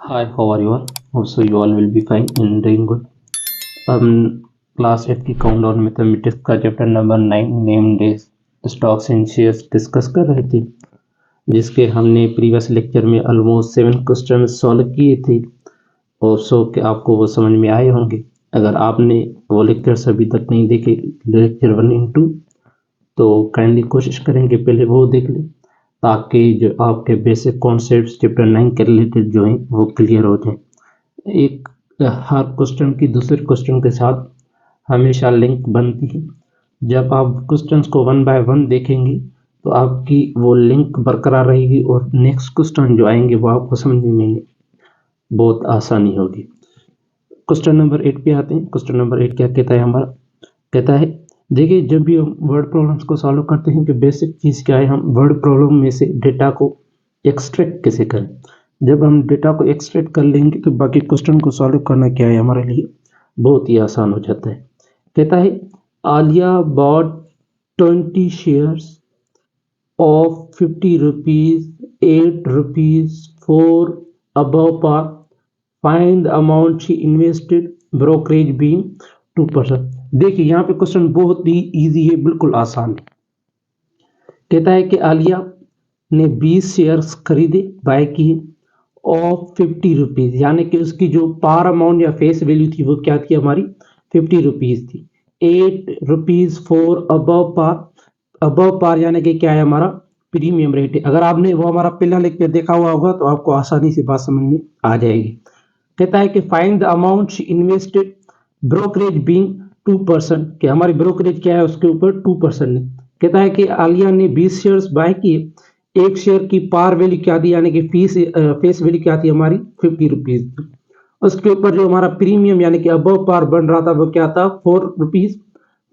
Hi, how are you all? Also, you all will be fine and doing good. हम class 8 की countdown mathematics का chapter number 9 named as stocks and shares discuss कर रहे थे, जिसके हमने previous lecture में ऑलमोस्ट 7 क्वेश्चन सॉल्व किए थे और सो कि आपको वो समझ में आए होंगे। अगर आपने वो लेक्चर्स अभी तक नहीं देखे, लेक्चर 1 एंड 2, तो काइंडली कोशिश करेंगे पहले वो देख लें, ताकि जो आपके बेसिक कॉन्सेप्ट्स चैप्टर 9 के रिलेटेड जो हैं वो क्लियर हो जाएं। एक हर क्वेश्चन की दूसरे क्वेश्चन के साथ हमेशा लिंक बनती है। जब आप क्वेश्चंस को वन बाय वन देखेंगे तो आपकी वो लिंक बरकरार रहेगी और नेक्स्ट क्वेश्चन जो आएंगे वो आपको समझने में बहुत आसानी होगी। क्वेश्चन नंबर 8 पे आते हैं। क्वेश्चन नंबर 8 क्या कहता है हमारा? कहता है, देखिए जब भी हम वर्ड प्रॉब्लम्स को सॉल्व करते हैं कि बेसिक चीज़ क्या है, हम वर्ड प्रॉब्लम में से डेटा को एक्सट्रैक्ट कैसे करें। जब हम डेटा को एक्सट्रैक्ट कर लेंगे तो बाकी क्वेश्चन को सॉल्व करना क्या है हमारे लिए बहुत ही आसान हो जाता है। कहता है, Alia bought 20 shares of 50 rupees 8 rupees 4 above par. Find the amount she invested, brokerage being 2%। देखिए यहाँ पे क्वेश्चन बहुत ही इजी है, बिल्कुल आसान है। कहता है कि आलिया ने 20 शेयर्स खरीदे, बाय किए ऑफ 50 रुपीज, यानी कि उसकी जो पार अमाउंट या फेस वैल्यू थी वो क्या थी हमारी 50 रुपीज थी। 8 rupees 4 above par, above par यानी कि क्या है हमारा प्रीमियम रेट है। अगर आपने वो हमारा पहला लेक्चर देखा हुआ होगा तो आपको आसानी से बात समझ में आ जाएगी। कहता है कि find the amount she invested, brokerage being 2%, कि हमारी ब्रोकरेज क्या है उसके ऊपर 2% है। कहता है कि आलिया ने 20 शेयर्स बाय किए, एक शेयर की पार वैल्यू क्या थी यानी कि फेस वैल्यू क्या थी हमारी 50 रुपीज। उसके ऊपर जो हमारा प्रीमियम यानी कि अबव पार बन रहा था वो क्या था 4 rupees.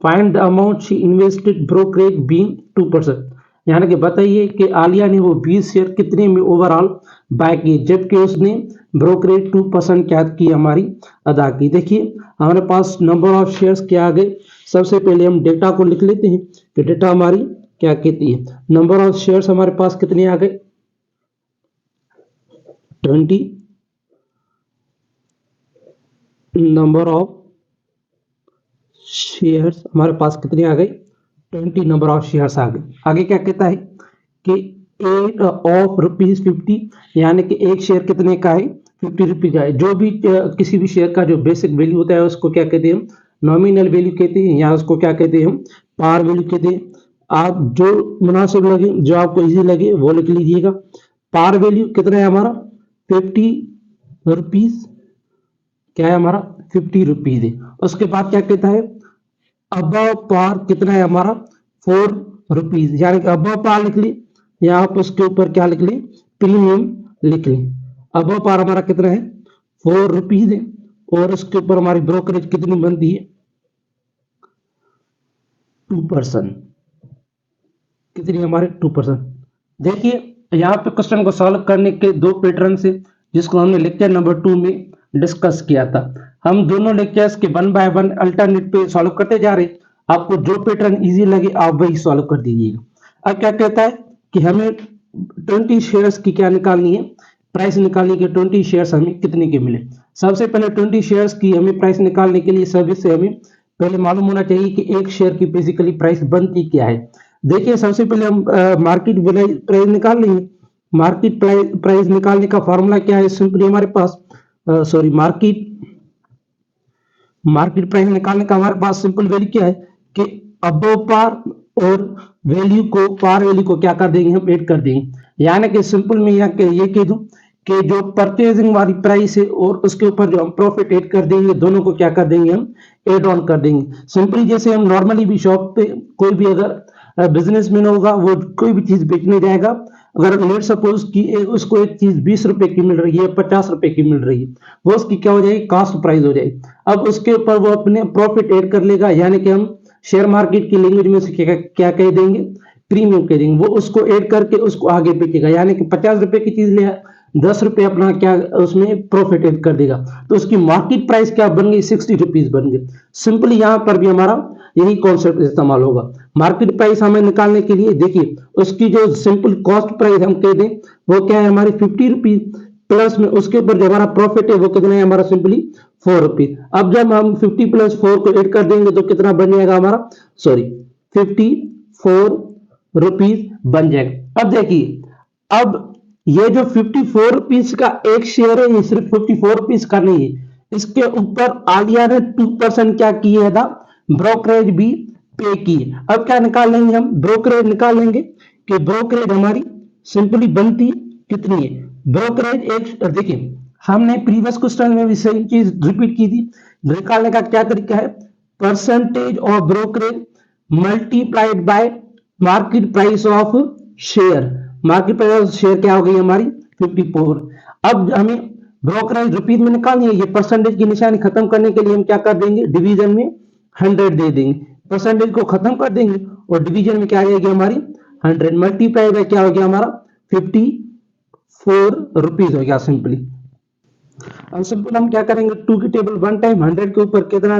Find the amount she invested, brokerage being 2%, यानी कि बताइए कि आलिया ने वो 20 शेयर कितने में ओवरऑल बाय किए, जबकि उसने ब्रोकरेज 2% क्या की हमारी अदा की। देखिए हमारे पास नंबर ऑफ शेयर्स क्या आ गए। सबसे पहले हम डेटा को लिख लेते हैं कि डेटा हमारी क्या कहती है। नंबर ऑफ शेयर्स हमारे पास कितने आ गए 20, नंबर ऑफ शेयर्स हमारे पास कितने आ गए 20 नंबर ऑफ शेयर्स आ गए। आगे क्या कहता है कि 8 ऑफ रुपीज 50, यानी कि एक शेयर कितने का है 50 रुपीज का है। जो भी किसी भी शेयर का जो बेसिक वैल्यू होता है उसको क्या कहते हैं हम नॉमिनल वैल्यू कहते हैं, या उसको क्या कहते हैं हम पार वैल्यू कहते हैं। आप जो मुनासिब लगे, जो आपको इजी लगे वो लिख लीजिएगा। पार वैल्यू कितना है हमारा 50 रुपीज, क्या है हमारा 50 रुपीज है। उसके बाद क्या कहता है अबव पार कितना है हमारा 4 रुपीज, यानी कि अबव पार लिख ली, या आप उसके ऊपर क्या लिख लें प्रीमियम लिख लें। अबव पार हमारा कितना है 4 रुपीज है, और उसके ऊपर हमारी ब्रोकरेज कितनी बनती है 2%, कितनी हमारे 2%। देखिए यहाँ पे क्वेश्चन को सॉल्व करने के दो पैटर्न से, जिसको हमने लेक्चर नंबर 2 में डिस्कस किया था। हम दोनों लेक्चर्स के 1 बाय 1 अल्टरनेट पे सॉल्व करते जा रहे हैं। आपको जो पैटर्न इजी लगे आप वही सॉल्व कर दीजिएगा। अब क्या कहता है कि हमें 20 शेयर्स की क्या निकालनी है, प्राइस निकालनी है कि 20 शेयर्स हमें कितने के मिले। सबसे पहले 20 शेयर्स की हमें प्राइस निकालने के लिए सर्विस से हमें पहले मालूम होना चाहिए कि एक शेयर की बेसिकली प्राइस बनती क्या है। देखिए सबसे पहले हम मार्केट प्राइस निकाल लेंगे। मार्केट प्राइस निकालने का फॉर्मूला क्या है, सिंपली हमारे पास मार्केट प्राइस निकालने का हमारे पास सिंपल वैल्यू क्या है कि अबव पार और वैल्यू को पार वैल्यू को क्या कर देंगे हम ऐड कर देंगे। यानी कि सिंपल में ये कह दूं कि जो परचेजिंग वाली प्राइस है और उसके ऊपर जो हम प्रॉफिट ऐड कर देंगे, दोनों को क्या कर देंगे हम ऐड ऑन कर देंगे। सिंपली जैसे हम नॉर्मली भी शॉप पे कोई भी अगर बिजनेसमैन होगा वो कोई भी चीज बेचने जाएगा, अगर लेट सपोज कि उसको एक चीज 20 रुपए की मिल रही है 50 रुपए की मिल रही है, वो उसकी क्या हो जाएगी कॉस्ट प्राइस हो जाएगी। अब उसके ऊपर वो अपने प्रॉफिट ऐड कर लेगा, यानी कि हम शेयर मार्केट की लैंग्वेज में से क्या कह देंगे प्रीमियम कह देंगे। वो उसको ऐड करके उसको आगे बेचेगा, यानी कि 50 रुपए की चीज ले 10 रुपए अपना क्या उसमें प्रॉफिट ऐड कर देगा, तो उसकी मार्केट प्राइस क्या बन गई 60 रुपीज बन गई। सिंपली यहां पर भी हमारा यही कॉन्सेप्ट इस्तेमाल होगा। मार्केट प्राइस हमें निकालने के लिए देखिए उसकी जो सिंपल कॉस्ट प्राइस हम कह दें वो क्या है हमारी 50 रुपीज, प्लस में उसके ऊपर जो हमारा प्रॉफिट है वो कितना है हमारा, सिंपली 4 रुपीज। अब जब हम 50 प्लस 4 को ऐड कर देंगे तो कितना बन जाएगा हमारा, सॉरी 54 रुपीज बन जाएगा। अब देखिए, अब ये जो 54 रुपीज का एक शेयर है, ये सिर्फ 54 रुपीज का नहीं है, इसके ऊपर आलिया ने 2% क्या किया था, ब्रोकरेज भी पे की। अब क्या निकाल लेंगे हम, ब्रोकरेज निकाल लेंगे कि ब्रोकरेज हमारी सिंपली बनती कितनी है। ब्रोकरेज एक, देखिए हमने प्रीवियस क्वेश्चन में भी सेम चीज रिपीट की थी। निकालने का क्या तरीका है, percentage of brokerage multiplied by market price of share. Market price of share क्या हो गई हमारी, 54। अब हमें ब्रोकरेज रुपीज में निकालनी है, ये परसेंटेज की निशानी खत्म करने के लिए हम क्या कर देंगे, डिवीजन में 100 दे देंगे, परसेंटेज को खत्म कर देंगे और डिवीजन में क्या आ जाएगी हमारी 100, मल्टीप्लाई बाय क्या हो गया हमारा 54 रुपीज हो गया सिंपली। अब सिंपल हम क्या करेंगे, 2 की टेबल 1 टाइम 100 के ऊपर कितना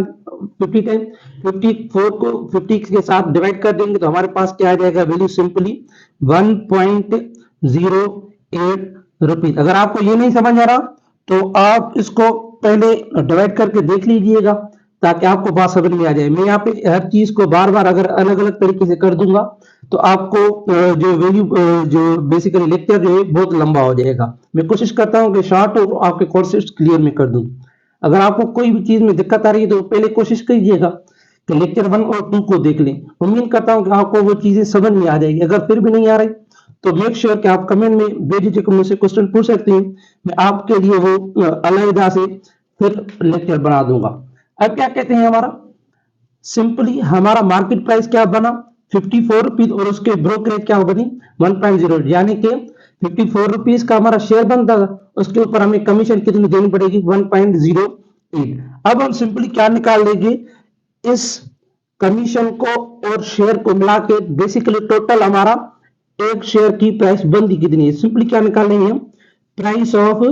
50 टाइम 54 को 50 के साथ डिवाइड कर देंगे तो हमारे पास क्या आ जाएगा वैल्यू, सिंपली 1.08 रुपीज। अगर आपको ये नहीं समझ आ रहा तो आप इसको पहले डिवाइड करके देख लीजिएगा ताकि आपको बात समझ में आ जाए। मैं यहाँ पे हर चीज को बार बार अगर अलग अलग तरीके से कर दूंगा तो आपको जो वैल्यू जो बेसिकली लेक्चर जो है बहुत लंबा हो जाएगा। मैं कोशिश करता हूँ कि शॉर्ट और आपके कॉन्सेप्ट क्लियर में कर दूं। अगर आपको कोई भी चीज में दिक्कत आ रही है तो पहले कोशिश कीजिएगा कि लेक्चर 1 और 2 को देख लें। उम्मीद करता हूँ कि आपको वो चीजें समझ में आ जाएगी। अगर फिर भी नहीं आ रही तो मेक श्योर कि आप कमेंट में बेझिझक मुझसे क्वेश्चन पूछ सकते हैं, मैं आपके लिए वो अलग से फिर लेक्चर बना दूंगा। अब क्या कहते हैं, हमारा सिंपली हमारा मार्केट प्राइस क्या बना 54 रुपीज और उसके ब्रोकरेज क्या बनी 1.0, यानी कि 54 रुपीज का हमारा शेयर बनता था, उसके ऊपर हमें कमीशन कितनी देनी पड़ेगी 1.08। अब हम सिंपली क्या निकाल लेंगे, इस कमीशन को और शेयर को मिला के बेसिकली टोटल हमारा एक शेयर की प्राइस बनती कितनी है। सिंपली क्या निकाल लेंगे हम, प्राइस ऑफ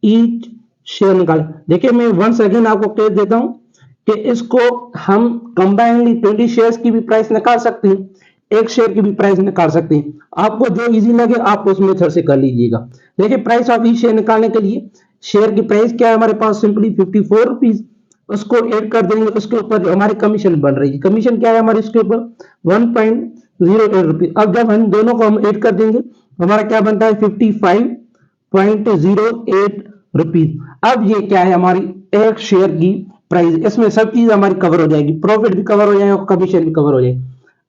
ईच शेयर निकाल। देखिए मैं वंस अगेन आपको कह देता हूं कि इसको हम कंबाइनली 20 शेयर्स की भी प्राइस निकाल सकते हैं, एक शेयर की भी प्राइस निकाल सकते हैं। आपको जो इजी लगे आप उस मेथड से कर लीजिएगा। देखिए प्राइस ऑफ ईच शेयर निकालने के लिए शेयर की प्राइस क्या है हमारे पास, सिंपली 54 रुपीज, उसको ऐड कर देंगे, उसके ऊपर हमारी कमीशन बन रही है, कमीशन क्या है हमारी इसके ऊपर 1.08 रुपीज। अब जब हम दोनों को हम ऐड कर देंगे हमारा क्या बनता है 55.08 रुपीज। अब ये क्या है हमारी एक शेयर की प्राइस, इसमें सब चीज हमारी कवर हो जाएगी, प्रॉफिट भी कवर हो जाएगा और कमीशन भी कवर हो जाएगी।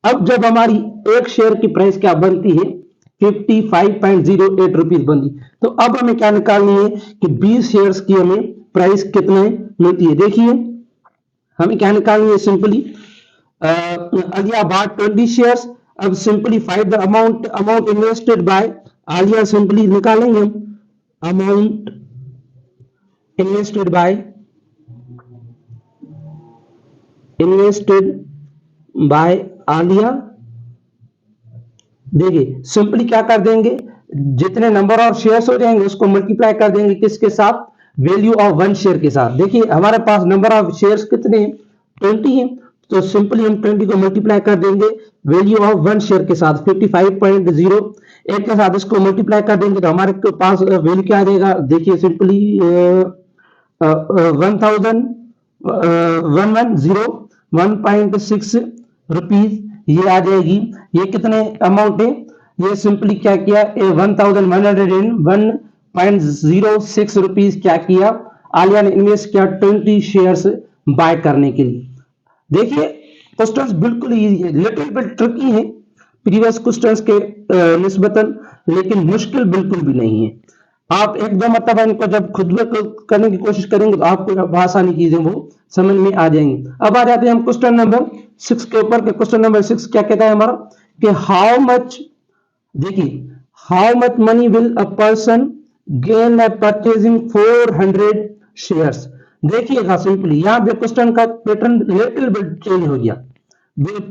अब जब हमारी एक शेयर की प्राइस क्या बनती है 55.08 रुपीज बनती, तो अब हमें क्या निकालनी है कि 20 शेयर्स की हमें प्राइस कितने मिलती है। देखिए हमें क्या निकालनी है, सिंपली आलिया bought 20 शेयर्स। अब simply find the amount invested bye Alia, simply निकालेंगे हम अमाउंट इन्वेस्टेड बाय आलिया। देखिए सिंपली क्या कर देंगे, जितने नंबर ऑफ शेयर्स हो जाएंगे उसको मल्टीप्लाई कर देंगे किसके साथ, वैल्यू ऑफ 1 शेयर के साथ। देखिए हमारे पास नंबर ऑफ शेयर्स कितने हैं 20 हैं, तो सिंपली हम 20 को मल्टीप्लाई कर देंगे वैल्यू ऑफ 1 शेयर के साथ 55.08 के साथ, इसको मल्टीप्लाई कर देंगे तो हमारे पास वैल्यू क्या आ जाएगा। देखिए सिंपली 1,106 रुपीज ये आ जाएगी। ये कितने अमाउंट है, ये सिंपली क्या किया 1,101.06 रुपीज क्या किया आलिया ने इन्वेस्ट किया 20 शेयर्स बाय करने के लिए। देखिए क्वेश्चंस बिल्कुल इजी है, लिटिल बिट ट्रिकी है प्रीवियस क्वेश्चंस के निस्बतन, लेकिन मुश्किल बिल्कुल भी नहीं है। आप एकदम मतलब इनको जब खुद में करने की कोशिश करेंगे तो आपको आसानी चीजें वो समझ में आ जाएंगी। अब आ जाते हैं हम क्वेश्चन नंबर 6 के ऊपर। क्वेश्चन नंबर 6 क्या कहता है हमारा कि हाउ मच, देखिए how much money will a person gain by purchasing 400 shares. देखिएगा सिंपली यहाँ पे क्वेश्चन का पैटर्न लिटिल बिट चेंज हो गया।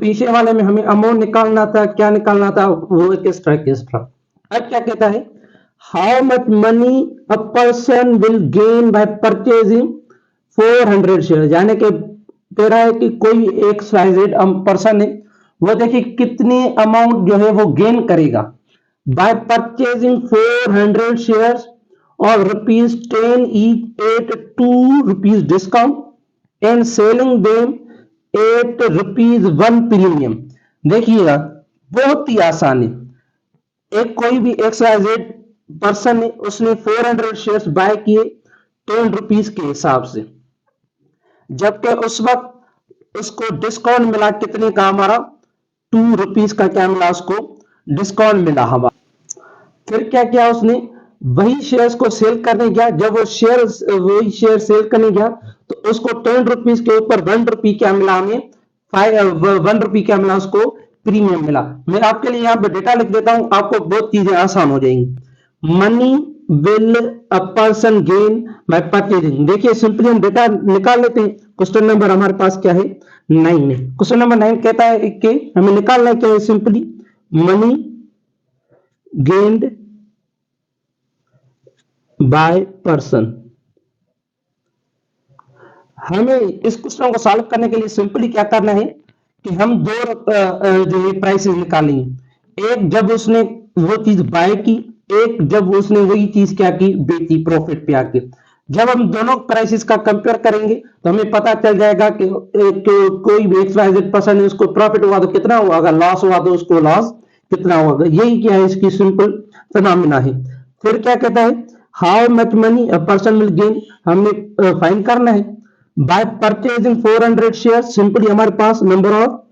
पीछे वाले में हमें अमाउंट निकालना था, क्या निकालना था वो एक्स्ट्रा। अब क्या कहता है, how much money a person will gain by purchasing 400 share, यानी कि कह रहा है कि कोई एक साइजेड पर्सन है वो देखिए कितनी अमाउंट जो है वो गेन करेगा bye purchasing 400 shares, of rupees 10 each at 2 rupees discount and selling them at rupees 1 premium। देखिएगा बहुत ही आसान है। एक कोई भी XYZ पर्सन है, उसने 400 शेयर्स बाय किए 10 रुपीज के हिसाब से, जबकि उस वक्त उसको डिस्काउंट मिला कितने का, हमारा 2 रुपीज का क्या मिला, उसको डिस्काउंट मिला हमारा। फिर क्या किया उसने, वही शेयर्स को सेल करने गया। जब वो वही शेयर सेल करने गया तो उसको 10 रुपीज के ऊपर 1 रुपी क्या मिला, हमें 1 रुपी क्या मिला, उसको प्रीमियम मिला। मैं आपके लिए यहाँ पे डेटा लिख देता हूं, आपको बहुत चीजें आसान हो जाएंगी। Money will a person gain by purchasing. देखिए सिंपली हम डेटा निकाल लेते हैं। क्वेश्चन नंबर हमारे पास क्या है, 9 है। क्वेश्चन नंबर 9 कहता है कि हमें निकालना है क्या है, simply money gained by person. हमें इस क्वेश्चन को सॉल्व करने के लिए सिंपली क्या करना है कि हम दो जो है प्राइसेस निकालेंगे। एक जब उसने वो चीज बाय की, एक जब उसने वही चीज क्या की, बेची प्रॉफिट पे आके। जब हम दोनों प्राइसेस का कंपेयर करेंगे तो हमें पता चल जाएगा कि कोई भी XYZ पर्सन है, उसको प्रॉफिट हुआ तो कितना हुआ, अगर लॉस हुआ तो उसको लॉस कितना होगा। यही क्या है, इसकी सिंपल फिनोमेना है। फिर क्या कहता है, how much money a person will gain, हमें फाइंड करना है बाय परचेजिंग 400 शेयर। सिंपली हमारे पास नंबर ऑफ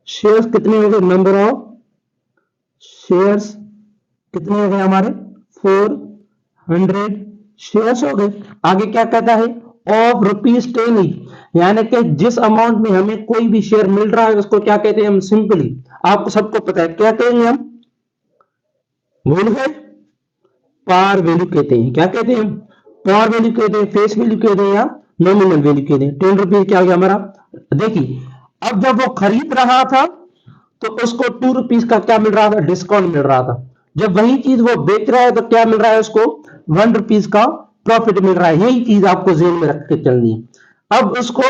शेयर्स कितने हो गए, नंबर ऑफ शेयर्स कितने हो गए हमारे, 400 शेयर्स हो गए। आगे क्या कहता है, ऑफ रुपीज 10 ईच, यानी कि जिस अमाउंट में हमें कोई भी शेयर मिल रहा है उसको क्या कहते हैं हम, सिंपली आपको सबको पता है क्या कहेंगे हम, भूल गए, पार वैल्यू कहते हैं। क्या कहते हैं हम, पार वैल्यू कहते हैं, फेस वैल्यू कहते हैं या नॉमिनल वैल्यू कहते हैं। 10 रुपीज क्या हो गया हमारा। देखिए अब जब वो खरीद रहा था तो उसको 2 रुपीज का क्या मिल रहा था, डिस्काउंट मिल रहा था। जब वही चीज वो बेच रहा है तो क्या मिल रहा है उसको, 1 रुपीज का प्रॉफिट मिल रहा है। यही चीज आपको जेन में रख के चलनी है। अब उसको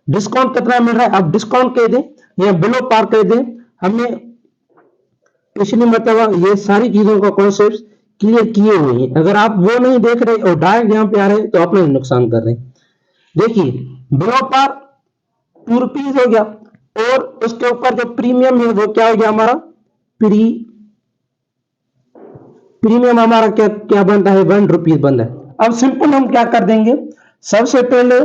डिस्काउंट कितना मिल रहा है, अब डिस्काउंट कह दें या बिलो पार कह दें। हमने पिछली मतलब ये सारी चीजों का कॉन्सेप्ट क्लियर किए हुए हैं। अगर आप वो नहीं देख रहे और डायरेक्ट यहाँ पे आ रहे तो अपना नुकसान कर रहे हैं। देखिए बिलो पार 2 रुपीज हो गया और उसके ऊपर जो प्रीमियम है वो क्या हो गया हमारा, प्रीमियम हमारा क्या क्या बनता है, 1 रुपीज बनता है। अब सिंपल हम क्या कर देंगे, सबसे पहले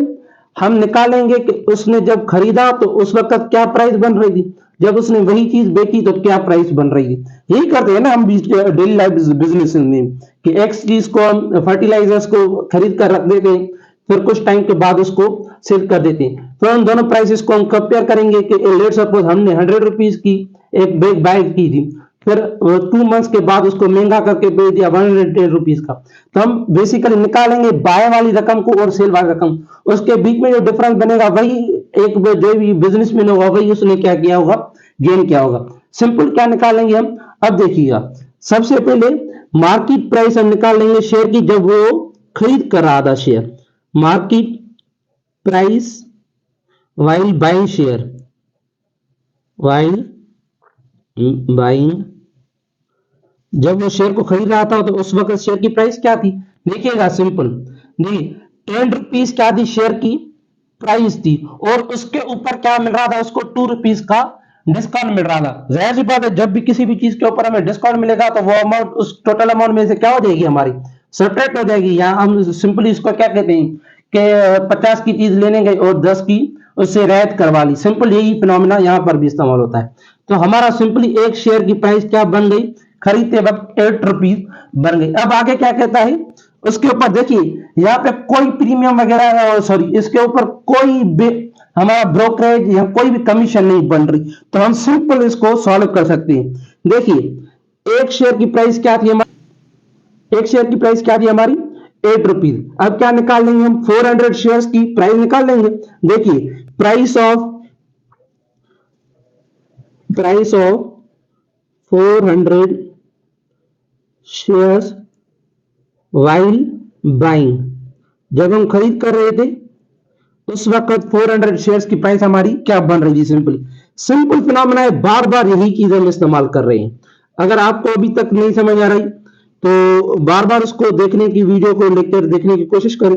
हम निकालेंगे कि उसने जब खरीदा तो उस वक्त क्या प्राइस बन रही थी, जब उसने वही चीज बेची तो क्या प्राइस बन रही थी। यही करते हैं ना हम डेली लाइफ बिजनेस में कि एक्स चीज को हम फर्टिलाइजर्स को खरीद कर रख देते हैं, फिर कुछ टाइम के बाद उसको सेल कर देते हैं। फिर उन दोनों प्राइसेस को हम कंपेयर करेंगे कि लेट सपोज हमने 100 रुपीज की एक बैग बाय की थी, फिर 2 मंथ्स के बाद उसको महंगा करके बेच दिया 110 रुपीज का। तो हम बेसिकली निकालेंगे बाय वाली रकम को और सेल वाली रकम, उसके बीच में जो डिफरेंस बनेगा वही एक जो भी बिजनेसमैन होगा वही उसने क्या किया होगा, गेन किया होगा। सिंपल क्या निकालेंगे हम, अब देखिएगा सबसे पहले मार्केट प्राइस हम निकाल लेंगे शेयर की, जब वो खरीद कर रहा था share. Market price while buying share, while buying, जब वो शेयर को खरीद रहा था तो उस वक्त शेयर की प्राइस क्या थी। देखिएगा सिंपल, देखिए 10 रुपीज क्या थी शेयर की प्राइस थी और उसके ऊपर क्या मिल रहा था उसको, 2 रुपीज का डिस्काउंट मिल रहा था। जाहिर सी बात है जब भी किसी भी चीज के ऊपर हमें डिस्काउंट मिलेगा तो वो अमाउंट उस टोटल अमाउंट में से क्या हो जाएगी, हमारी सब्ट्रैक्ट हो जाएगी। या हम सिंपली इसको क्या कहते हैं कि 50 की चीज लेने गए और 10 की उससे रियायत करवा ली। सिंपल यही फिनोमिना यहाँ पर भी इस्तेमाल होता है। तो हमारा सिंपली एक शेयर की प्राइस क्या बन गई, खरीदते वक्त 8 रुपीज बन गई। अब आगे क्या कहता है, उसके ऊपर देखिए यहाँ पे कोई प्रीमियम वगैरह सॉरी इसके ऊपर कोई हमारा ब्रोकरेज या कोई भी कमीशन नहीं बन रही। तो हम सिंपल इसको सॉल्व कर सकते हैं। देखिए एक शेयर की प्राइस क्या थी हमारी, एक शेयर की प्राइस क्या थी हमारी 8 रुपीज। अब क्या निकाल लेंगे हम, 400 शेयर्स की प्राइस निकाल लेंगे। देखिए price of 400 shares while buying, जब हम खरीद कर रहे थे उस वक्त 400 शेयर्स की प्राइस हमारी क्या बन रही थी। सिंपल फिनोमेना है, बार बार यही चीज हम इस्तेमाल कर रहे हैं। अगर आपको अभी तक नहीं समझ आ रही तो बार बार उसको देखने की, वीडियो को लेकर देखने की कोशिश करें।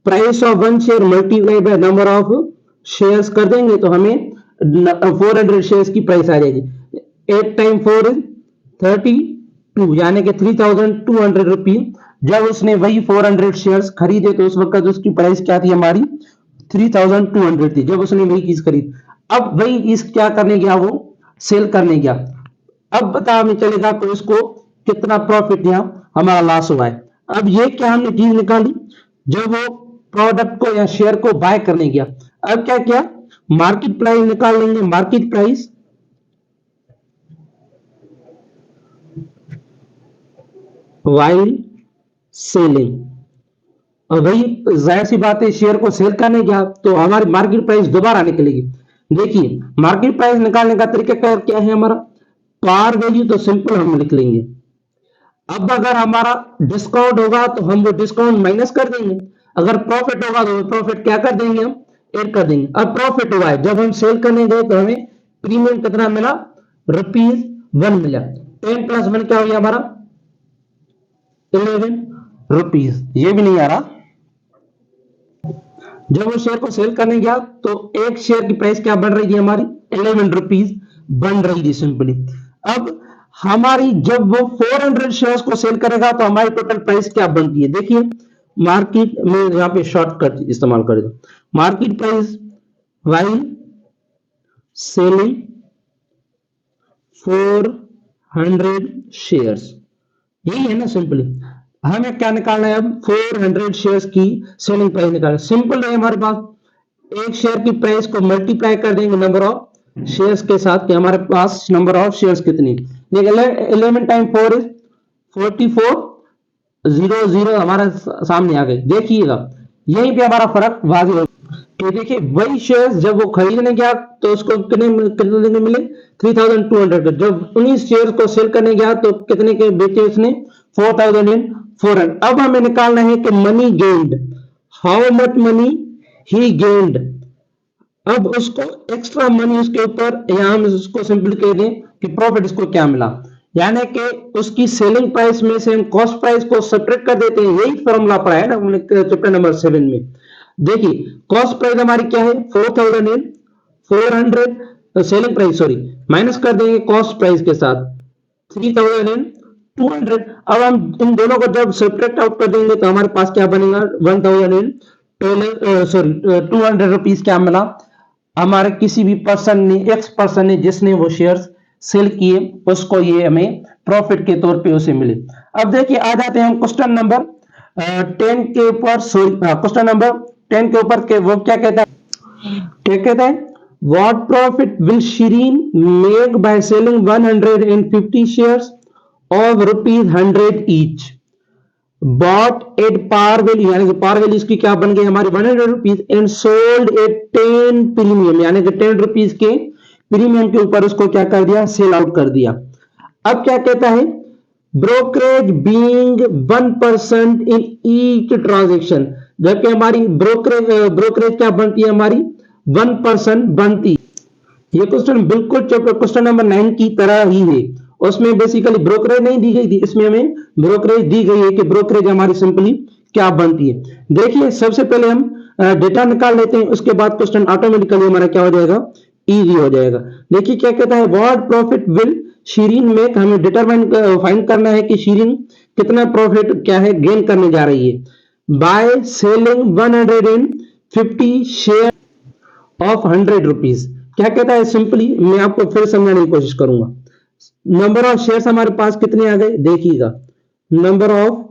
Price of one share multiply by number of shares कर देंगे तो हमें 400 शेयर्स की प्राइस आ जाएगी। 8 टाइम 4 इज 32, यानी कि 3200 रुपीज। जब उसने वही 400 शेयर्स खरीदे तो उस वक्त उसकी प्राइस क्या थी हमारी, 3200 थी, जब उसने वही चीज खरीदी। अब वही चीज क्या करने गया, वो सेल करने गया। अब पता हमें चलेगा तो इसको कितना प्रॉफिट या हमारा लॉस हुआ है। अब ये क्या हमने चीज निकाली, जब वो प्रोडक्ट को या शेयर को बाय करने गया। अब क्या किया, मार्केट प्राइस निकाल लेंगे। मार्केट प्राइस वाइल सेलिंग, और वही जाहिर सी बात है, शेयर को सेल करने गया तो हमारी मार्केट प्राइस दोबारा निकलेगी। देखिए मार्केट प्राइस निकालने का तरीका क्या है हमारा, पार वैल्यू तो सिंपल हम लिख लेंगे। अब अगर हमारा डिस्काउंट होगा तो हम वो डिस्काउंट माइनस कर देंगे, अगर प्रॉफिट होगा तो प्रॉफिट क्या कर देंगे, हम ऐड कर देंगे। अब प्रॉफिट हुआ है, जब हम सेल करने गए तो हमें प्रीमियम कितना मिला, ₹1 मिला। 10 + 1 क्या हो गया हमारा, 11 रुपीज। ये भी नहीं आ रहा। जब वो शेयर को सेल करने गया तो एक शेयर की प्राइस क्या बन रही थी हमारी, 11 रुपीज बन रही थी सिंपली। अब हमारी जब वो 400 शेयर्स को सेल करेगा तो हमारी टोटल प्राइस क्या बनती है, देखिए मार्केट में यहाँ पे शॉर्टकट इस्तेमाल करेगा। Market price while selling 400 shares, यही है ना सिंपली। हमें क्या निकालना है, अब 400 शेयर्स की सेलिंग प्राइस निकालना। सिंपल है हमारे पास, एक शेयर की प्राइस को मल्टीप्लाई कर देंगे नंबर ऑफ शेयर्स के साथ कि हमारे पास नंबर ऑफ शेयर्स कितनी। 11 टाइम 4 इज 4400 हमारे सामने आ गए। देखिएगा यहीं पे हमारा फर्क वाज़ेह हो। तो देखिए वही शेयर्स जब वो खरीदने गया तो उसको कितने दिन मिले, 3200। जब उन्हीं शेयर को सेल करने गया तो कितने के बेचे उसने, 4400। अब हमें निकालना है कि money gained, how much money he gained. अब उसको एक्स्ट्रा मनी उसके ऊपर, या हम उसको सिंपली कह दें कि प्रॉफिट उसको क्या मिला, यानी कि उसकी सेलिंग प्राइस में से हम कॉस्ट प्राइस को सब्ट्रैक्ट कर देते हैं। यही फॉर्मूला पढ़ा है ना हमने चैप्टर नंबर 7 में। देखिए कॉस्ट प्राइस हमारी क्या है, 4400, सेलिंग प्राइस सॉरी, माइनस कर देंगे कॉस्ट प्राइस के साथ 3200। अब हम इन दोनों को जब सब्ट्रैक्ट आउट कर देंगे तो हमारे पास क्या बनेगा, 200 रुपीज क्या मिला हमारे किसी भी पर्सन ने, एक्स पर्सन ने जिसने वो शेयर्स सेल किए, उसको ये हमें प्रॉफिट के तौर पे उसे मिले। अब देखिए आ जाते हैं हम क्वेश्चन नंबर 10 के ऊपर। क्वेश्चन नंबर 10 के ऊपर के वो क्या कहता है, क्या कहता है, what profit will Shirin make by selling 150 shares of ₹100 each, bought at par value, यानी कि पार वैल्यू इसकी क्या बन गई हमारी 100 rupees, and sold at 10 premium, यानी कि 10 रुपीज के प्रीमियम के ऊपर उसको क्या कर दिया, सेल आउट कर दिया। अब क्या कहता है, brokerage being 1% in each transaction, जबकि हमारी ब्रोकरेज क्या बनती है हमारी 1% बनती। ये क्वेश्चन बिल्कुल क्वेश्चन नंबर 9 की तरह ही है। उसमें बेसिकली ब्रोकरेज नहीं दी गई थी, इसमें हमें ब्रोकरेज दी गई है कि ब्रोकरेज हमारी सिंपली क्या बनती है। देखिए सबसे पहले हम डेटा निकाल लेते हैं, उसके बाद क्वेश्चन ऑटोमेटिकली हमारा क्या हो जाएगा, इजी हो जाएगा। देखिए क्या कहता है, what profit will Shirin make, हमें डिटरमाइन फाइंड करना है कि शीरीन कितना प्रॉफिट क्या है गेन करने जा रही है, bye selling 150 share of 100 rupees. क्या कहता है, सिंपली मैं आपको फिर समझाने की कोशिश करूंगा। नंबर ऑफ शेयर्स हमारे पास कितने आ गए, देखिएगा नंबर ऑफ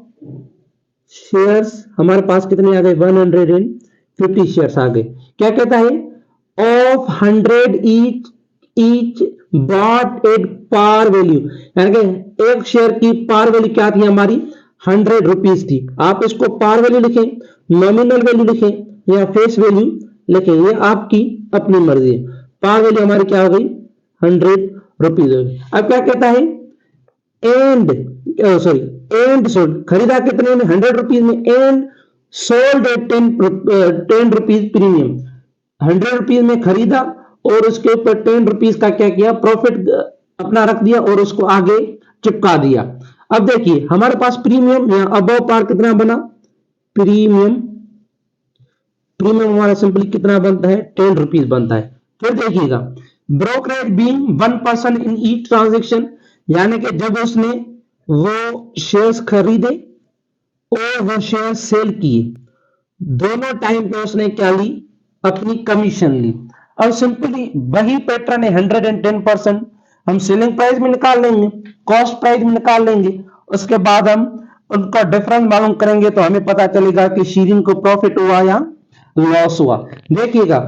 शेयर्स हमारे पास कितने आ गए, 150 शेयर्स आ गए। क्या कहता है, of 100 each bought at par value, यानी कि एक शेयर की पार वैल्यू क्या थी हमारी 100 रुपीज थी। आप इसको पार वैल्यू लिखें, नॉमिनल वैल्यू लिखें या फेस वैल्यू लिखें, ये आपकी अपनी मर्जी है। पार वैल्यू हमारी क्या हो गई, 100 रुपीज हो गई। अब क्या कहता है, एंड सोल्ड, खरीदा कितने में 100 रुपीज में, and sold at 10 rupees premium, 100 rupees में खरीदा और उसके ऊपर 10 रुपीज का क्या किया, प्रॉफिट अपना रख दिया और उसको आगे चिपका दिया। अब देखिए हमारे पास प्रीमियम या अबव पार कितना बना, प्रीमियम प्रीमियम हमारा सिंपली कितना बनता है, 10 रुपीज बनता है। फिर देखिएगा brokerage being 1% in each transaction, यानी कि जब उसने वो शेयर्स खरीदे और वो शेयर सेल किए, दोनों टाइम पे उसने क्या ली, अपनी कमीशन ली। अब सिंपली वही पैटर्न है 110%, हम सेलिंग प्राइस में निकाल लेंगे, कॉस्ट प्राइस में निकाल लेंगे, उसके बाद हम उनका डिफरेंस मालूम करेंगे तो हमें पता चलेगा कि शीरिन को प्रॉफिट हुआ या लॉस हुआ। देखिएगा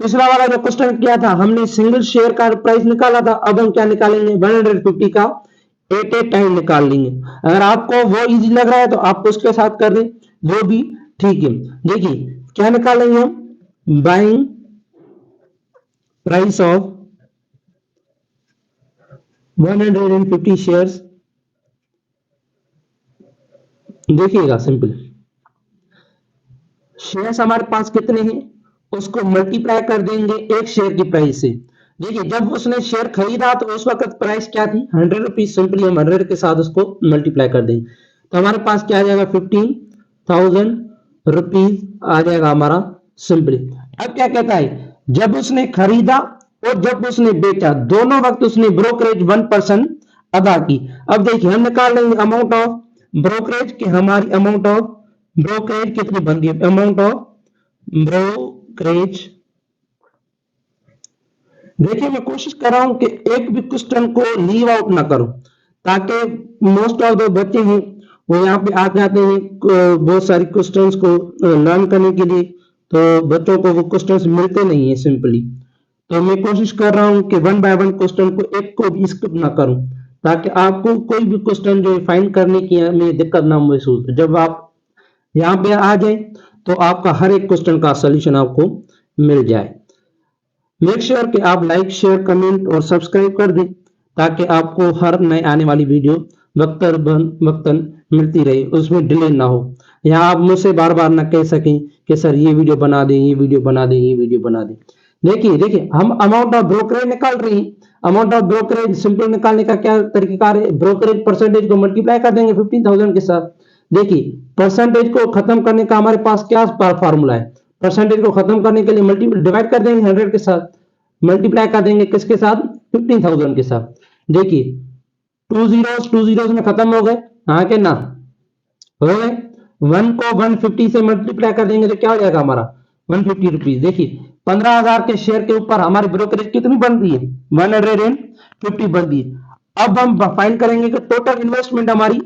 पिछला वाला जो क्वेश्चन किया था हमने सिंगल शेयर का प्राइस निकाला था, अब हम क्या निकालेंगे, 150 का एट ए टाइम निकाल लेंगे। अगर आपको वो इजी लग रहा है तो आप उसके साथ कर दें, वो भी ठीक है। देखिए क्या निकालेंगे हम, बाइंग प्राइस ऑफ 150 शेयर्स। देखिएगा सिंपल शेयर्स हमारे पास कितने हैं, उसको मल्टीप्लाई कर देंगे एक शेयर की प्राइस से। देखिए जब उसने शेयर खरीदा तो उस वक्त प्राइस क्या थी, 100 रुपीज, सिंपली हम 100 के साथ उसको मल्टीप्लाई कर देंगे तो हमारे पास क्या आ जाएगा, 15,000 रुपीज आ जाएगा हमारा सिंपली। अब क्या कहता है, जब उसने खरीदा और जब उसने बेचा दोनों वक्त उसने ब्रोकरेज 1% अदा की। अब देखिए हम निकाल लेंगे अमाउंट ऑफ ब्रोकरेज कि हमारी अमाउंट ऑफ ब्रोकरेज कितनी बनती है, अमाउंट ऑफ ब्रोकरेज। देखिए मैं कोशिश कर रहा हूं कि एक भी क्वेश्चन को लीव आउट ना करूं, ताकि मोस्ट ऑफ द बच्चे हैं वो यहाँ पे आ जाते हैं बहुत सारी क्वेश्चंस को लर्न करने के लिए, तो बच्चों को वो क्वेश्चंस मिलते नहीं है सिंपली। तो मैं कोशिश कर रहा हूं कि वन बाय वन क्वेश्चन को एक को भी स्किप ना करूं, ताकि आपको कोई भी क्वेश्चन जो फाइंड करने की में दिक्कत ना महसूस। जब आप यहाँ पे आ जाए तो आपका हर एक क्वेश्चन का सॉल्यूशन आपको मिल जाए। मेक श्योर कि आप लाइक शेयर कमेंट और सब्सक्राइब कर दें, ताकि आपको हर नए आने वाली वीडियो वक्तन मिलती रहे, उसमें डिले ना हो। यहाँ आप मुझसे बार बार ना कह सकें कि सर ये वीडियो बना दें, ये वीडियो बना दें, ये वीडियो बना दें। देखिए हम अमाउंट ऑफ ब्रोकरेज निकाल रहे हैं। अमाउंट ऑफ ब्रोकरेज सिंपल निकालने का क्या तरीका है, ब्रोकरेज परसेंटेज को मल्टीप्लाई कर देंगे 15,000 के साथ। देखिए परसेंटेज को खत्म करने का हमारे पास क्या फार्मूला है, परसेंटेज को खत्म करने के लिए मल्टीप्लाई डिवाइड कर देंगे 100 के साथ, मल्टीप्लाई कर देंगे किसके साथ, 15,000 के साथ। देखिए टू जीरोस में खत्म हो गए, हाँ के ना हो गए। 1 को 150 से मल्टीप्लाई कर देंगे तो क्या हो जाएगा हमारा 150 रुपीज। देखिए 15,000 के शेयर के ऊपर हमारी ब्रोकरेज कितनी बनती है, 150 बनती है। अब हम फाइंड करेंगे कि टोटल इन्वेस्टमेंट हमारी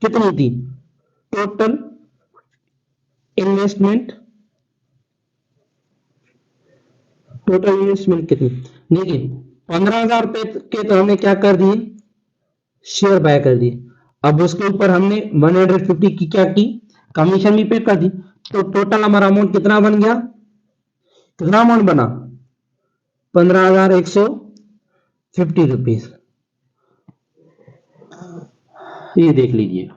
कितनी थी, टोटल इन्वेस्टमेंट कितनी। देखिए 15,000 रुपए के तो हमने क्या कर दिए, शेयर बाय कर दिए। अब उसके ऊपर हमने 150 की क्या की, कमीशन भी पे कर दी। तो टोटल हमारा अमाउंट कितना बन गया, कितना अमाउंट बना, 15,150 रुपीज। ये देख लीजिए।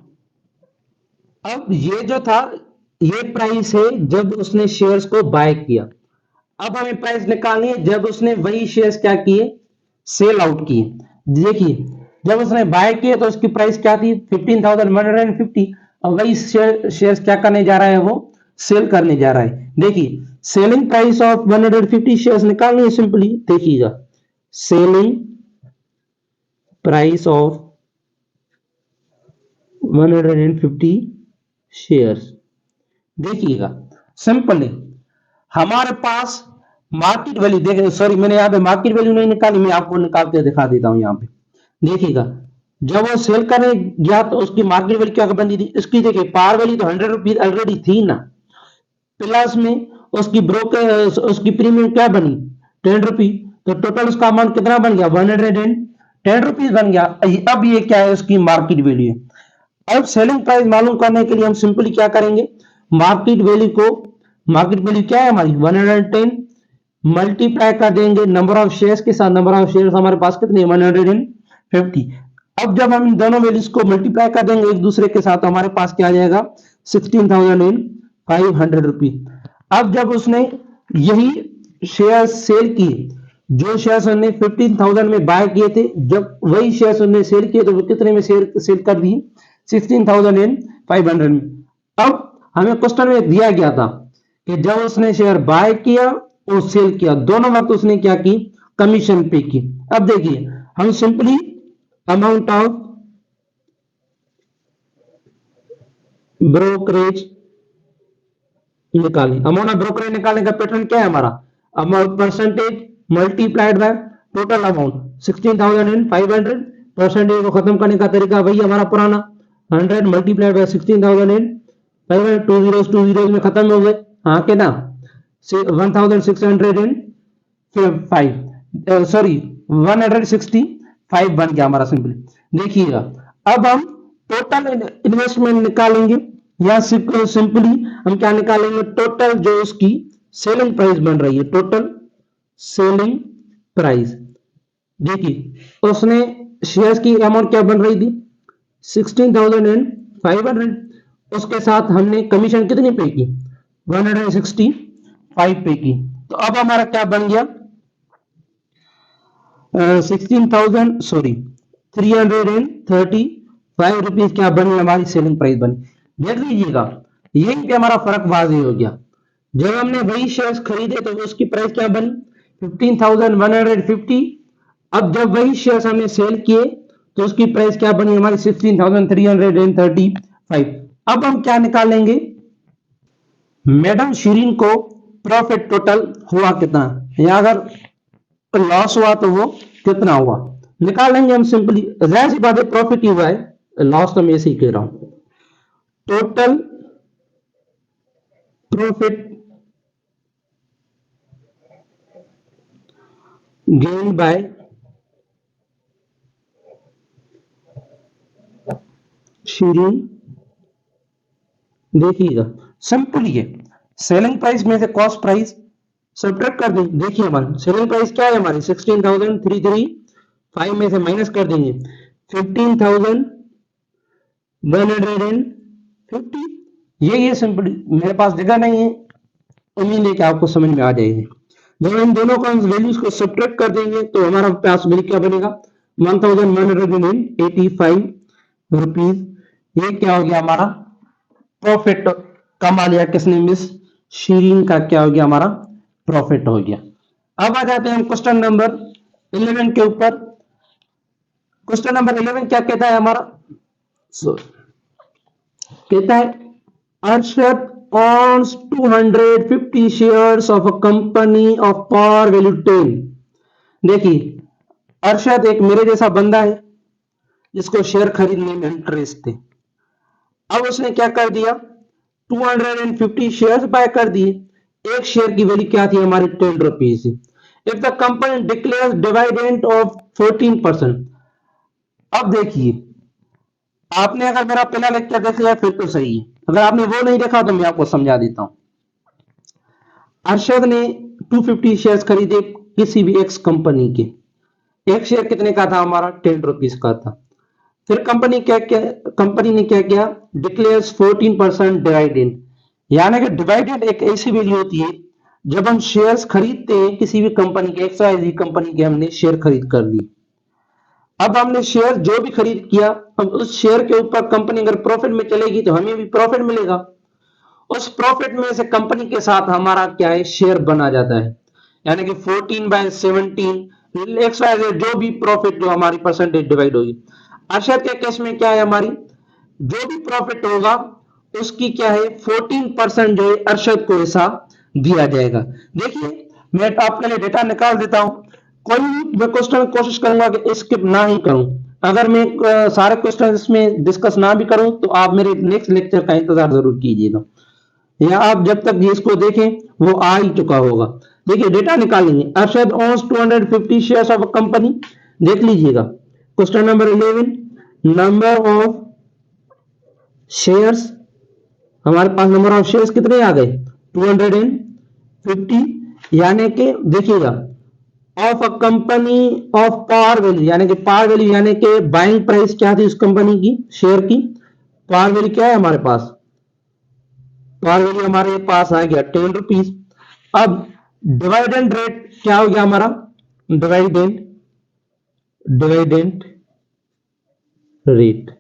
अब ये जो था ये प्राइस है जब उसने शेयर्स को बाय किया। अब हमें प्राइस निकालनी है जब उसने वही शेयर्स क्या किए, सेल आउट किए। देखिए जब उसने बाय किए तो उसकी प्राइस क्या थी, 15,150। और वही शेयर्स क्या करने जा रहा है, वो सेल करने जा रहा है। देखिए सेलिंग प्राइस ऑफ 150 शेयर्स निकालनी है सिंपली। देखिएगा सेलिंग प्राइस ऑफ 150 शेयर्स। देखिएगा सिंपल है, हमारे पास मार्केट वैल्यू, देखिए सॉरी मैंने यहाँ पे मार्केट वैल्यू नहीं निकाली, मैं आपको निकाल के दिखा देता हूँ। यहाँ पे देखिएगा जब वो सेल करने गया तो उसकी मार्केट वैल्यू क्या बनती थी, इसकी देखिए पार वैल्यू तो 100 रुपीज ऑलरेडी थी ना, प्लस में उसकी ब्रोकर उसकी प्रीमियम क्या बनी 10 रुपीज, तो टोटल उसका अमाउंट कितना बन गया 110 रुपीज बन गया। अब ये क्या है, उसकी मार्केट वैल्यू। अब सेलिंग प्राइस मालूम करने के लिए हम सिंपली क्या करेंगे, मार्केट वैल्यू क्या है हमारी 110 मल्टीप्लाई कर देंगे नंबर ऑफ शेयर्स के साथ। नंबर ऑफ शेयर्स हमारे पास कितने 150। अब जब हम इन दोनों वैल्यूज को मल्टीप्लाई कर देंगे एक दूसरे के साथ तो हमारे पास क्या आ जाएगा 16,500 रुपीज। अब जब उसने यही शेयर सेल किए जो शेयर्स उन्होंने 15,000 में बाय किए थे, जब वही शेयर्स उन्होंने सेल किए तो वो कितने में सेल कर दिए? 16,500 में। अब हमें क्वेश्चन में दिया गया था कि जब उसने शेयर बाय किया और सेल किया, दोनों वक्त उसने क्या की? कमीशन पे की। अब देखिए हम सिंपली अमाउंट ऑफ ब्रोकरेज निकालें। अमाउंट ऑफ ब्रोकरेज निकालने का पैटर्न क्या है हमारा? Amount percentage multiplied by total amount 16,500। Percentage को खत्म करने का तरीका वही हमारा पुराना 100 मल्टीप्लाइड बाय 16,500। टू जीरोस में खत्म हो गए, हाँ के ना? 1,605 सॉरी 165 बन गया हमारा सिंपली। देखिएगा अब हम टोटल इन्वेस्टमेंट निकालेंगे या सिंपली हम क्या निकालेंगे? टोटल जो उसकी सेलिंग प्राइस बन रही है, टोटल सेलिंग प्राइस। देखिए उसने शेयर्स की अमाउंट क्या बन रही थी? 16,500। उसके साथ हमने कमीशन कितनी पे की? 165 पे की। तो अब हमारा क्या बन गया? 335 रुपीज क्या बनी? हमारी सेलिंग प्राइस बनी। देख लीजिएगा यहीं पे हमारा फर्क वाज़ेह हो गया। जब हमने वही शेयर्स खरीदे तो उसकी प्राइस क्या बनी? 15,150। अब जब वही शेयर्स हमने सेल किए तो उसकी प्राइस क्या बनी हमारी? 16,335। अब हम क्या निकालेंगे? मैडम शिरीन को प्रॉफिट टोटल हुआ कितना, या अगर लॉस हुआ तो वो कितना हुआ, निकालेंगे हम सिंपली। जाहिर सी बात है प्रॉफिट ही हुआ है, लॉस तो मैं ऐसे ही कह रहा हूं। Total profit gain by Shirin. देखिएगा सिंपल ये सेलिंग प्राइस में से कॉस्ट प्राइस सब्ट्रैक्ट कर देंगे। देखिए हमारी सेलिंग प्राइस क्या है? हमारी 16,335 में से माइनस कर देंगे 15,150। ये सिंपल, मेरे पास जगह नहीं है, उम्मीद है कि आपको समझ में आ जाएगी। जब इन दोनों का वैल्यूज को सब्ट्रैक्ट कर देंगे तो हमारा पास वैल्यू क्या बनेगा? 1,185 रुपीज। ये क्या हो गया हमारा? प्रॉफिट कमा लिया किसने? मिस शिरीन का क्या हो गया? हमारा प्रॉफिट हो गया। अब आ जाते हैं हम क्वेश्चन नंबर 11 के ऊपर। क्वेश्चन नंबर 11 क्या कहता है हमारा? कहता है Arshad owns 250 shares of a company of par value 10। देखिए अरशद एक मेरे जैसा बंदा है जिसको शेयर खरीदने में इंटरेस्ट थे। अब उसने क्या कर दिया? 250 शेयर्स बाय कर दिए। एक शेयर की वैल्यू क्या थी हमारी? 10 rupees. If the company declares dividend of 14%। अब देखिए आपने अगर मेरा पहला लेक्चर देख लिया फिर तो सही है, अगर आपने वो नहीं देखा तो मैं आपको समझा देता हूं। अरशद ने 250 शेयर्स खरीदे किसी भी एक्स कंपनी के। एक शेयर कितने का था हमारा? 10 रुपीज का था। फिर कंपनी ने क्या किया? Declares 14% dividend. यानी कि डिविडेंड एक ऐसी वैल्यू होती है जब हम शेयर्स खरीदते हैं किसी भी कंपनी के, एक्सवाईजेड कंपनी के, हमने शेयर खरीद कर ली। अब हमने शेयर जो भी खरीद किया, अब उस शेयर के ऊपर कंपनी अगर प्रॉफिट में चलेगी तो हमें भी प्रॉफिट मिलेगा। उस प्रॉफिट में से कंपनी के साथ हमारा क्या है? शेयर बना जाता है। यानी कि 14/17 एक्सवाईजेड जो भी प्रॉफिट जो हमारी परसेंटेज डिवाइड होगी। अरशद के केस में क्या है? हमारी जो भी प्रॉफिट होगा उसकी क्या है? 14% जो है अरशद को हिस्सा दिया जाएगा। देखिए मैं आपके लिए डेटा निकाल देता हूं। कोई भी क्वेश्चन कोशिश करूंगा कि स्किप ना ही करूं। अगर मैं सारे क्वेश्चन इसमें डिस्कस ना भी करूं तो आप मेरे नेक्स्ट लेक्चर का इंतजार जरूर कीजिएगा, या आप जब तक इसको देखें वो आ ही चुका होगा। देखिए डेटा निकालेंगे। Arshad owns 250 shares of a company. देख लीजिएगा question number 11, number of shares. हमारे पास नंबर ऑफ शेयर्स कितने आ गए? 250। यानी कि देखिएगा of a company of par value, यानी कि पार वैल्यू यानी कि बाइंग प्राइस क्या थी उस कंपनी की शेयर की? पार वैल्यू क्या है हमारे पास? पार वैल्यू हमारे पास आ गया 10 रुपीज। अब डिविडेंड रेट क्या हो गया हमारा? डिवाइडेंट रेट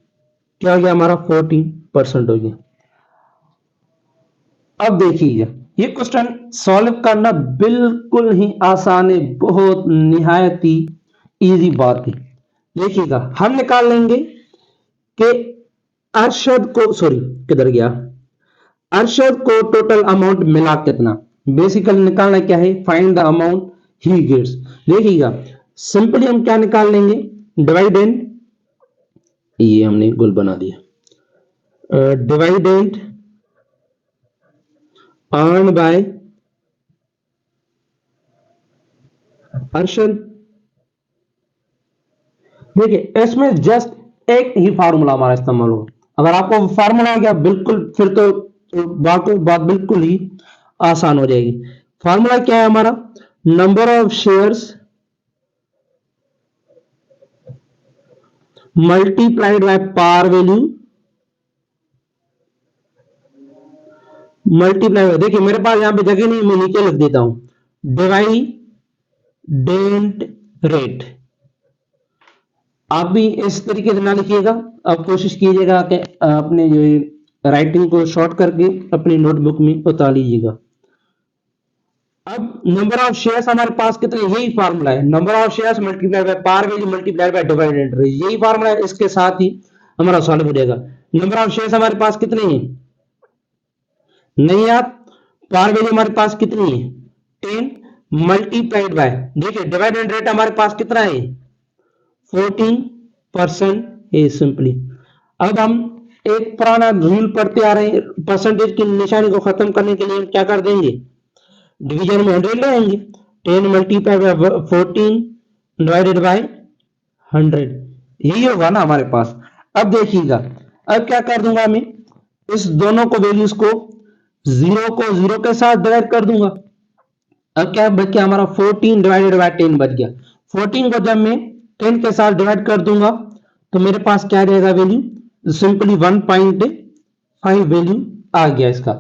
क्या हो गया हमारा 14% हो गया। अब देखिए ये क्वेश्चन सॉल्व करना बिल्कुल ही आसान है, बहुत निहायत ही इजी बात है। देखिएगा हम निकाल लेंगे कि अरशद को, सॉरी किधर गया, अरशद को टोटल अमाउंट मिला कितना। बेसिकली निकालना क्या है, find the amount he gets. देखिएगा सिंपली हम क्या निकाल लेंगे, डिवाइडेंट, ये हमने गोल बना दिया, डिवाइडेंट अर्न बाय अरशद। देखिए इसमें जस्ट एक ही फार्मूला हमारा इस्तेमाल होगा। अगर आपको फार्मूला आ गया बिल्कुल, फिर तो बात बिल्कुल ही आसान हो जाएगी। फार्मूला क्या है हमारा, number of shares multiplied by par value multiply by, देखिए मेरे पास यहां पे जगह नहीं, मैं नीचे लिख देता हूं, डिवाइडेंट रेट। आप भी इस तरीके से ना लिखिएगा, आप कोशिश कीजिएगा कि अपने जो राइटिंग को शॉर्ट करके अपनी नोटबुक में उतार लीजिएगा। अब नंबर ऑफ शेयर्स हमारे पास कितने, यही फार्मूला है, number of shares multiply by par value multiply by dividend rate, यही फार्मूला है, इसके साथ ही हमारा सॉल्व हो जाएगा। नंबर ऑफ शेयर्स हमारे पास कितने हैं, नहीं यार, पार वैल्यू हमारे पास कितनी है 10 मल्टीप्लाइड बाय, देखिए डिवाइडेंट रेट हमारे पास कितना है 14% है सिंपली। अब हम एक पुराना रूल पढ़ते आ रहे हैं, परसेंटेज की निशानी को खत्म करने के लिए हम क्या कर देंगे, डिवीजन में 100 ले आएंगे, 10 मल्टीप्लाई बाय 14 डिवाइडेड बाय 100, यही होगा ना हमारे पास। अब देखिएगा अब क्या कर दूंगा, मैं इस दोनों को वैल्यूज को जीरो को जीरो के साथ डिवाइड कर दूंगा। अब क्या बच गया हमारा 14 डिवाइडेड बाय 10 बच गया। 14 को जब मैं 10 के साथ डिवाइड कर दूंगा तो मेरे पास क्या रहेगा वैल्यू, सिंपली 1.5 वैल्यू आ गया इसका।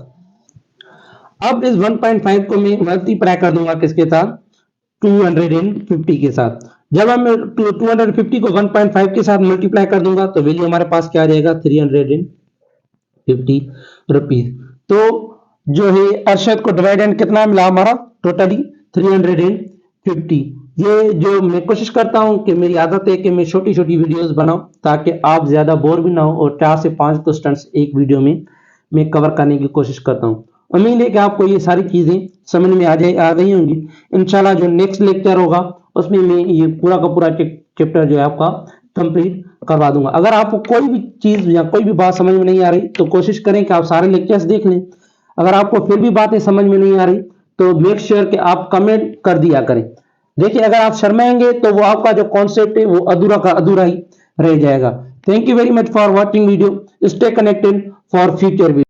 अब इस 1.5 को मैं मल्टीप्लाई कर दूंगा किसके साथ, 250 के साथ। जब हम 250 को 1.5 के साथ मल्टीप्लाई कर दूंगा तो वैल्यू हमारे पास क्या आ जाएगा 350 रुपीज। तो जो है अरशद को डिवाइडेंड कितना मिला हमारा, टोटली 350। ये जो मैं कोशिश करता हूं कि मेरी आदत है कि मैं छोटी छोटी वीडियोस बनाऊं ताकि आप ज्यादा बोर भी ना हो, और 4 से 5 क्वेश्चंस एक वीडियो में मैं कवर करने की कोशिश करता हूं। उम्मीद है कि आपको ये सारी चीजें समझ में आ गई होंगी। इंशाल्लाह जो नेक्स्ट लेक्चर होगा उसमें मैं ये पूरा का पूरा चैप्टर जो है आपका कंप्लीट करवा दूंगा। अगर आपको कोई भी चीज या कोई भी बात समझ में नहीं आ रही तो कोशिश करें कि आप सारे लेक्चर्स देख लें। अगर आपको फिर भी बातें समझ में नहीं आ रही तो मेक श्योर कि आप कमेंट कर दिया करें। देखिए अगर आप शर्माएंगे तो वो आपका जो कॉन्सेप्ट है वो अधूरा का अधूरा ही रह जाएगा। Thank you very much for watching video, stay connected for future video.